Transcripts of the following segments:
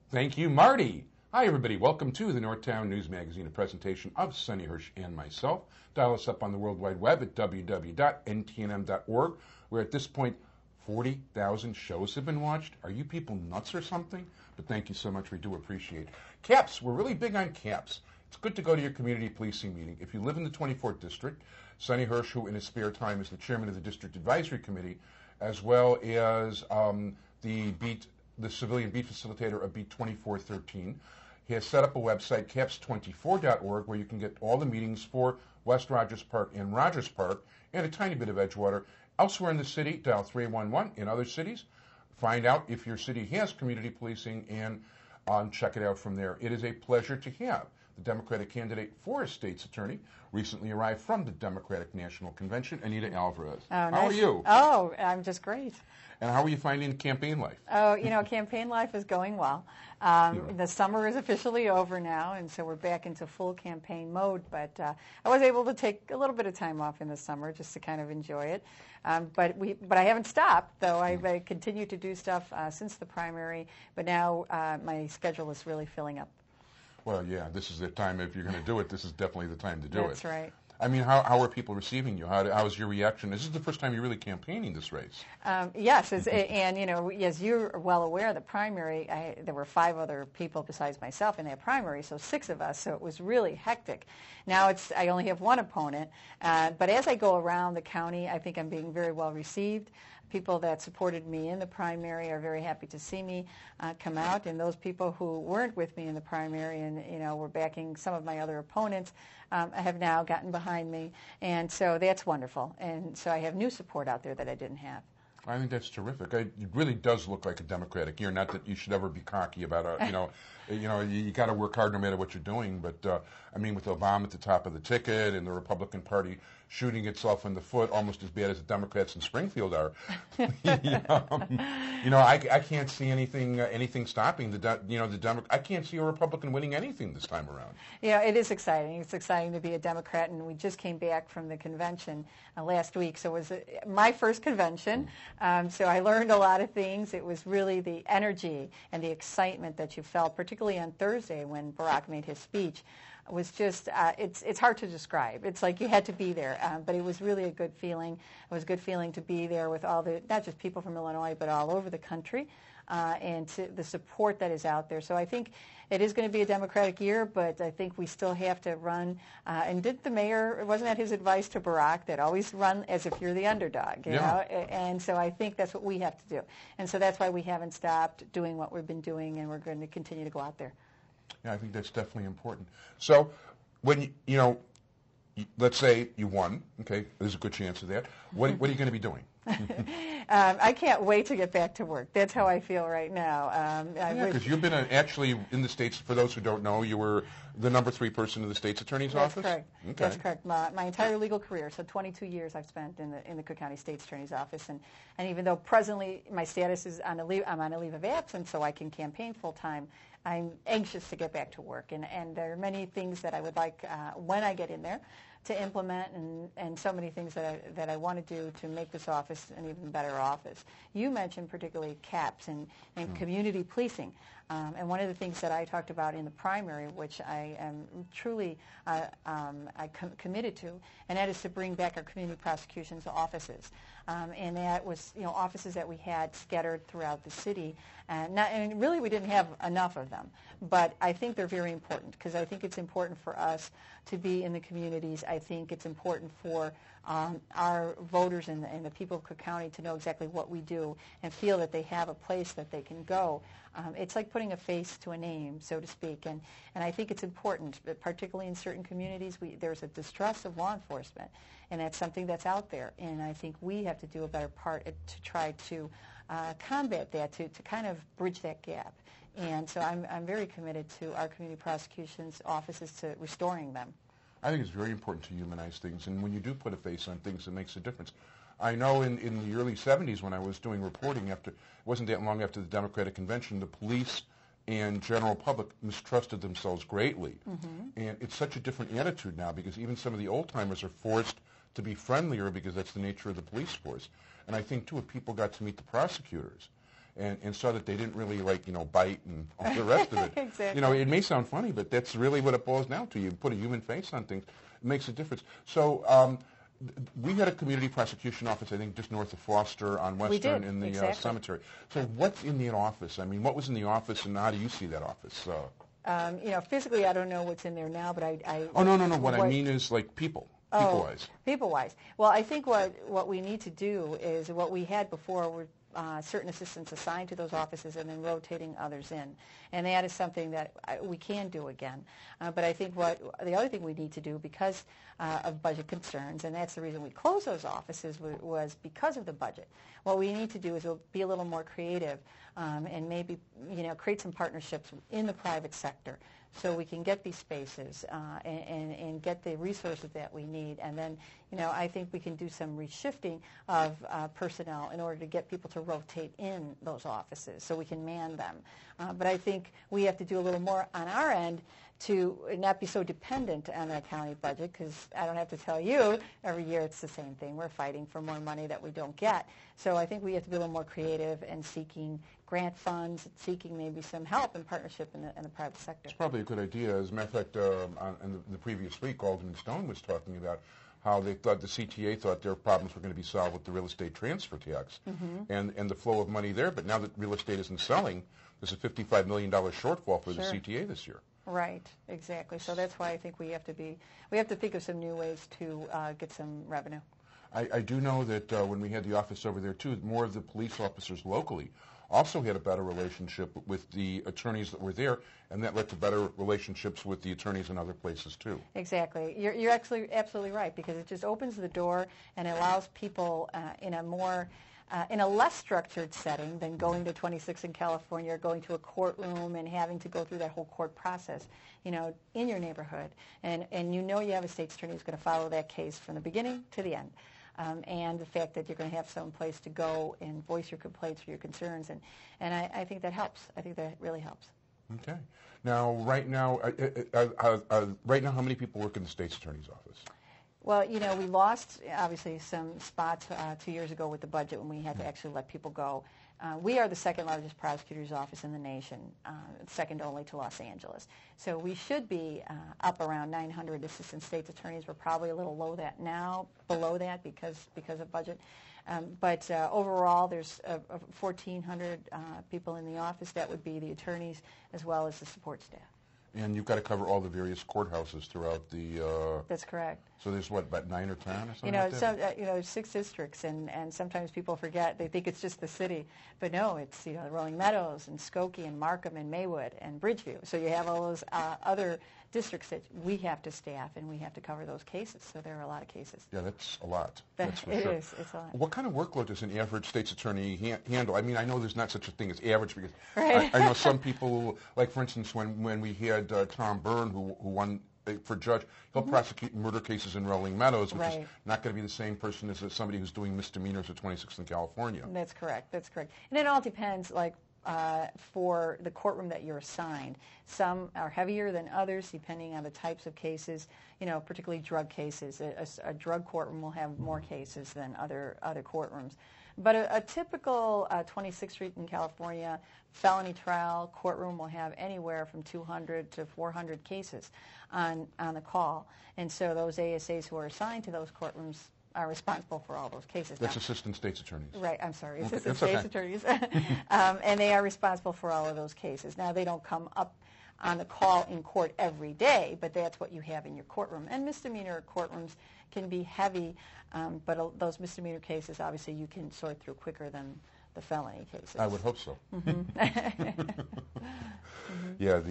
Thank you, Marty. Hi, everybody. Welcome to the Northtown News Magazine, a presentation of Sonny Hersh and myself. Dial us up on the World Wide Web at www.ntnm.org, where at this point, 40,000 shows have been watched. Are you people nuts or something? But thank you so much. We do appreciate it. CAPS. We're really big on CAPS. It's good to go to your community policing meeting. If you live in the 24th District, Sonny Hersh, who in his spare time is the chairman of the District Advisory Committee, as well as the civilian beat facilitator of Beat 2413. He has set up a website, caps24.org, where you can get all the meetings for West Rogers Park and Rogers Park and a tiny bit of Edgewater. Elsewhere in the city, dial 311 in other cities. Find out if your city has community policing and check it out from there. It is a pleasure to have the Democratic candidate for a state's attorney, recently arrived from the Democratic National Convention, Anita Alvarez. Oh, nice. How are you? Oh, I'm just great. And how are you finding campaign life? Oh, campaign life is going well. The summer is officially over now, and so we're back into full campaign mode. But I was able to take a little bit of time off in the summer just to kind of enjoy it. But I haven't stopped, though. I continue to do stuff since the primary. But now my schedule is really filling up. Well, yeah, this is the time. If you're going to do it, this is definitely the time to do it. That's right. I mean, how are people receiving you? How is your reaction? This is the first time you're really campaigning this race. Yes, and as you're well aware, the primary, there were 5 other people besides myself in that primary, so 6 of us, so it was really hectic. Now I only have one opponent, but as I go around the county, I think I'm being very well received. People that supported me in the primary are very happy to see me come out, and those people who weren't with me in the primary and were backing some of my other opponents have now gotten behind me, and so that's wonderful. And so I have new support out there that I didn't have. I think that's terrific. It really does look like a Democratic year. Not that you should ever be cocky about you got to work hard no matter what you're doing. But I mean, with Obama at the top of the ticket and the Republican Party shooting itself in the foot, almost as bad as the Democrats in Springfield are. I can't see anything stopping the I can't see a Republican winning anything this time around. Yeah, it is exciting. It's exciting to be a Democrat, and we just came back from the convention last week, so it was my first convention. So I learned a lot of things. It was really the energy and the excitement that you felt, particularly on Thursday when Barack made his speech. Was just, it's hard to describe. It's like you had to be there, but it was really a good feeling. It was a good feeling to be there with all not just people from Illinois, but all over the country, and the support that is out there. So I think it is going to be a Democratic year, but I think we still have to run. And did the mayor, wasn't that his advice to Barack, that always run as if you're the underdog, you know? And so I think that's what we have to do. And so that's why we haven't stopped doing what we've been doing, and we're going to continue to go out there. Yeah, I think that's definitely important. So when, let's say you won, okay, there's a good chance of that. What are you going to be doing? I can't wait to get back to work. That's how I feel right now. Because you've been actually in the States, for those who don't know, you were the number 3 person in the State's Attorney's Office? That's correct. Okay. That's correct. My entire legal career, so 22 years I've spent in the Cook County State's Attorney's Office. And even though presently my status is I'm on a leave of absence, so I can campaign full-time, I'm anxious to get back to work. And there are many things that I would like, when I get in there, to implement, and so many things that I want to do to make this office an even better office. You mentioned particularly CAPS and community policing. And one of the things that I talked about in the primary, which I am truly committed to, and that is to bring back our community prosecutions offices. And that was, offices that we had scattered throughout the city. And really we didn't have enough of them. But I think they're very important, because I think it's important for us to be in the communities. I think it's important for our voters and the people of Cook County to know exactly what we do and feel that they have a place that they can go. It's like putting a face to a name, so to speak, and I think it's important, particularly in certain communities. There's a distrust of law enforcement, and that's something that's out there, and I think we have to do a better part to try to combat that, to kind of bridge that gap. And so I'm very committed to our community prosecutions offices, to restoring them. I think it's very important to humanize things, and when you do put a face on things, it makes a difference. I know in the early 70s when I was doing reporting, it wasn't that long after the Democratic Convention, the police and general public mistrusted themselves greatly. Mm-hmm. And it's such a different attitude now, because even some of the old-timers are forced to be friendlier because that's the nature of the police force. And I think, too, if people got to meet the prosecutors and saw that they didn't really bite and all the rest of it. Exactly. It may sound funny, but that's really what it boils down to. You put a human face on things, it makes a difference. So we had a community prosecution office, I think, just north of Foster on Western in the cemetery. So what's in the office? I mean, what was in the office, and how do you see that office? Physically, I don't know what's in there now, but I Oh, no. What I mean is people-wise. People-wise. Well, I think what we need to do is what we had before were certain assistants assigned to those offices and then rotating others in. And that is something that we can do again. But I think the other thing we need to do because of budget concerns, and that's the reason we closed those offices, was because of the budget. What we need to do is be a little more creative and maybe create some partnerships in the private sector so we can get these spaces and get the resources that we need. And then, I think we can do some reshifting of personnel in order to get people to rotate in those offices so we can man them. But I think we have to do a little more on our end to not be so dependent on the county budget, because I don't have to tell you, every year it's the same thing. We're fighting for more money that we don't get. So I think we have to be a little more creative and seeking grant funds, seeking maybe some help and partnership in the private sector. It's probably a good idea. As a matter of fact, in the previous week, Alderman Stone was talking about how they thought the CTA thought their problems were going to be solved with the real estate transfer tax and the flow of money there. But now that real estate isn't selling, there's a $55 million shortfall for the CTA this year. Right, exactly. So that's why I think we have to think of some new ways to get some revenue. I do know that when we had the office over there too, more of the police officers locally also had a better relationship with the attorneys that were there, and that led to better relationships with the attorneys in other places too. Exactly. You're actually absolutely right, because it just opens the door and allows people in a less structured setting than going to 26 in California or going to a courtroom and having to go through that whole court process, in your neighborhood. And you have a state's attorney who's going to follow that case from the beginning to the end. And the fact that you're going to have some place to go and voice your complaints or your concerns. And I think that helps. I think that really helps. Okay. Now, right now, how many people work in the state's attorney's office? Well, we lost, obviously, some spots 2 years ago with the budget when we had to actually let people go. We are the second largest prosecutor's office in the nation, second only to Los Angeles. So we should be up around 900 assistant state's attorneys. We're probably a little below that because of budget. But overall, there's 1,400 people in the office. That would be the attorneys as well as the support staff. And you've got to cover all the various courthouses throughout the... That's correct. So there's, about 9 or 10 or something like that? There's 6 districts, and sometimes people forget. They think it's just the city. But no, it's, the Rolling Meadows and Skokie and Markham and Maywood and Bridgeview. So you have all those other districts that we have to staff, and we have to cover those cases. So there are a lot of cases. Yeah, that's a lot. That's for sure. It is. It's a lot. What kind of workload does an average state's attorney handle? I mean, I know there's not such a thing as average, because right. I know some people, like, for instance, when we had Tom Byrne, who won for judge, he'll prosecute murder cases in Rolling Meadows, which is not going to be the same person as somebody who's doing misdemeanors at 26th in California. That's correct. That's correct. And it all depends, for the courtroom that you're assigned. Some are heavier than others depending on the types of cases, particularly drug cases. A drug courtroom will have more cases than other courtrooms. But a typical 26th Street in California felony trial courtroom will have anywhere from 200 to 400 cases on the call. And so those ASAs who are assigned to those courtrooms are responsible for all those cases. That's assistant state's attorneys. Right, I'm sorry, Okay. assistant state's attorneys. And they are responsible for all of those cases. Now, they don't come up on the call in court every day, but that's what you have in your courtroom. And misdemeanor courtrooms can be heavy, but those misdemeanor cases, obviously, you can sort through quicker than the felony cases. I would hope so. Yeah,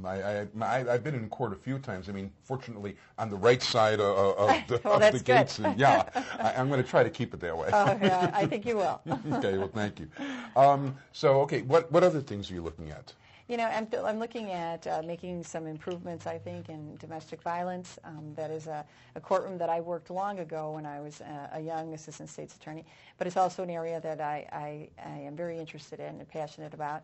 I've been in court a few times. I mean, fortunately, on the right side of the, well, of the gates. good. Yeah, I'm going to try to keep it that way. Oh, yeah, I think you will. Okay, well, thank you. Okay, what other things are you looking at? I'm looking at making some improvements, I think, in domestic violence. That is a courtroom that I worked long ago when I was a young assistant state's attorney, but it's also an area that I am very interested in and passionate about.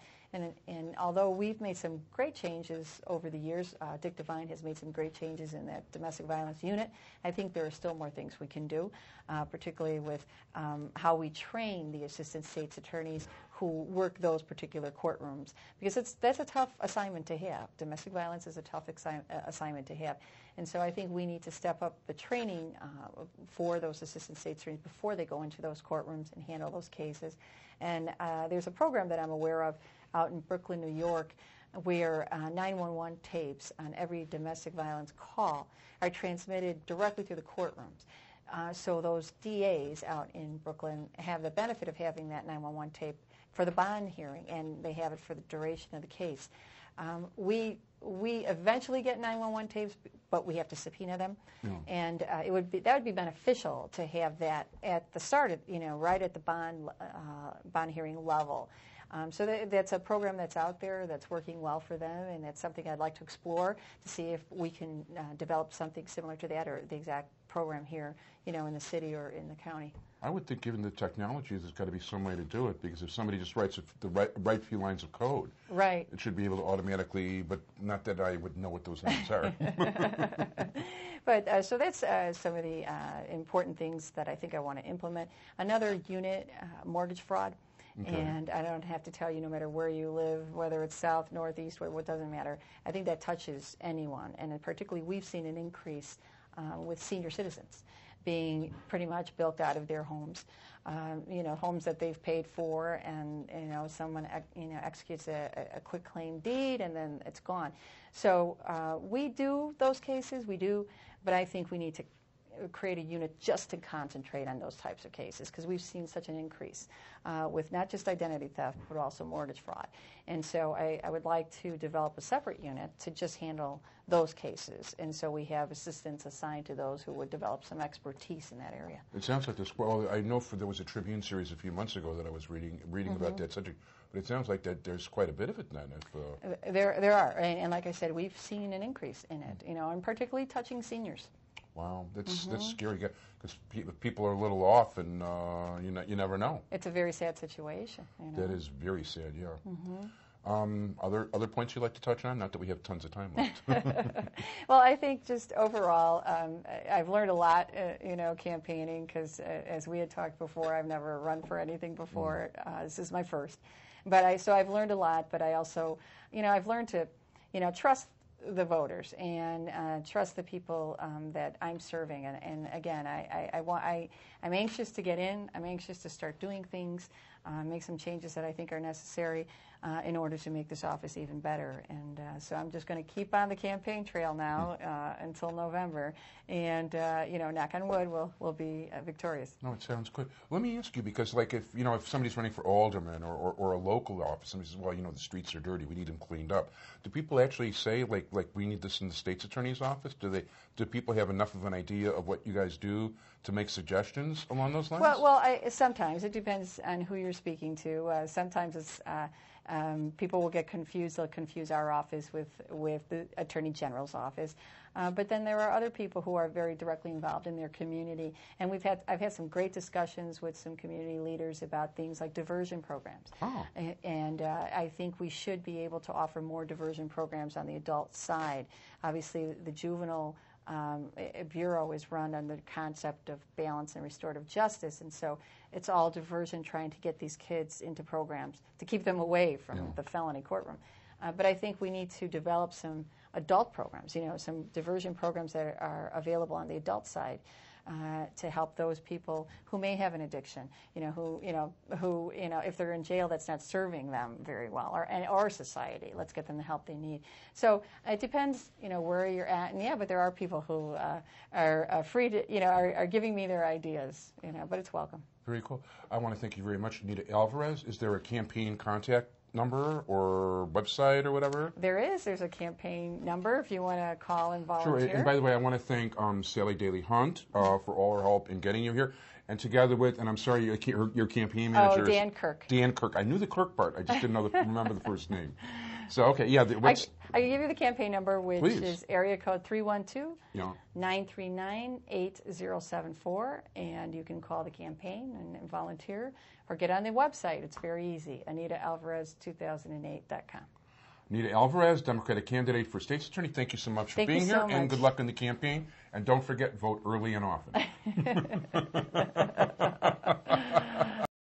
And although we've made some great changes over the years, Dick Devine has made some great changes in that domestic violence unit, I think there are still more things we can do, particularly with how we train the assistant state's attorneys who work those particular courtrooms, because that's a tough assignment to have. Domestic violence is a tough assignment to have. And so I think we need to step up the training for those assistant state attorneys before they go into those courtrooms and handle those cases. And there's a program that I'm aware of out in Brooklyn, New York, where 911 tapes on every domestic violence call are transmitted directly through the courtrooms. So those DAs out in Brooklyn have the benefit of having that 911 tape for the bond hearing, and they have it for the duration of the case. We eventually get 911 tapes, but we have to subpoena them, and that would be beneficial to have that at the start, right at the bond hearing level. So that's a program that's out there that's working well for them, and that's something I'd like to explore to see if we can develop something similar to that, or the exact program here, in the city or in the county. I would think, given the technology, there's got to be some way to do it, because if somebody just writes the right few lines of code, right, it should be able to automatically, but not that I would know what those names are. But so that's some of the important things that I think I want to implement. Another unit, mortgage fraud. Okay. And I don't have to tell you, no matter where you live, whether it's south, northeast, what doesn't matter. I think that touches anyone, and particularly we've seen an increase with senior citizens being pretty much built out of their homes, homes that they've paid for, and someone executes a quick claim deed, and then it's gone. So we do those cases, but I think we need to create a unit just to concentrate on those types of cases, because we've seen such an increase with not just identity theft, but also mortgage fraud. And so I would like to develop a separate unit to just handle those cases. And so we have assistants assigned to those who would develop some expertise in that area. It sounds like this. Well, I know there was a Tribune series a few months ago that I was reading about that subject. But it sounds like that there's quite a bit of it then. There are. And like I said, we've seen an increase in it, and particularly touching seniors. Wow, that's scary, because people are a little off, and you never know. It's a very sad situation. That is very sad, yeah. Other points you'd like to touch on? Not that we have tons of time left. Well, I think just overall, I've learned a lot, campaigning, because as we had talked before, I've never run for anything before. This is my first. So I've learned a lot, but I also, I've learned to, trust the voters and trust the people that I'm serving. And again, I'm anxious to get in. I'm anxious to start doing things, make some changes that I think are necessary in order to make this office even better. And so I'm just going to keep on the campaign trail now until November. And, knock on wood, we'll be victorious. No, it sounds good. Let me ask you, because if somebody's running for alderman or a local office, somebody says, well, the streets are dirty, we need them cleaned up. Do people actually say, like we need this in the state's attorney's office? Do people have enough of an idea of what you guys do to make suggestions along those lines? Well, sometimes. It depends on who you're speaking to. Sometimes it's people will get confused. They'll confuse our office with the Attorney General's office. But then there are other people who are very directly involved in their community. And I've had some great discussions with some community leaders about things like diversion programs. Oh. And I think we should be able to offer more diversion programs on the adult side. Obviously, the juvenile Bureau is run on the concept of balance and restorative justice, and so it's all diversion, trying to get these kids into programs to keep them away from the felony courtroom. But I think we need to develop some adult programs, some diversion programs that are available on the adult side to help those people who may have an addiction, who if they're in jail, that's not serving them very well, or society. Let's get them the help they need. So it depends, where you're at, and but there are people who are free to, are giving me their ideas, but it's welcome. Very cool. I want to thank you very much, Anita Alvarez. Is there a campaign contact number or website or whatever? There's a campaign number if you want to call and volunteer. Sure, and by the way, I want to thank Sally Daly Hunt for all her help in getting you here. And together with, and I'm sorry, your campaign manager. Oh, Dan Kirk. Dan Kirk. I knew the Kirk part. I just didn't remember the first name. So, okay, yeah. I can give you the campaign number, which is area code 312-939-8074, and you can call the campaign and volunteer, or get on the website. It's very easy, AnitaAlvarez2008.com. Anita Alvarez, Democratic candidate for State's Attorney, thank you so much for being here, and good luck in the campaign. And don't forget, vote early and often.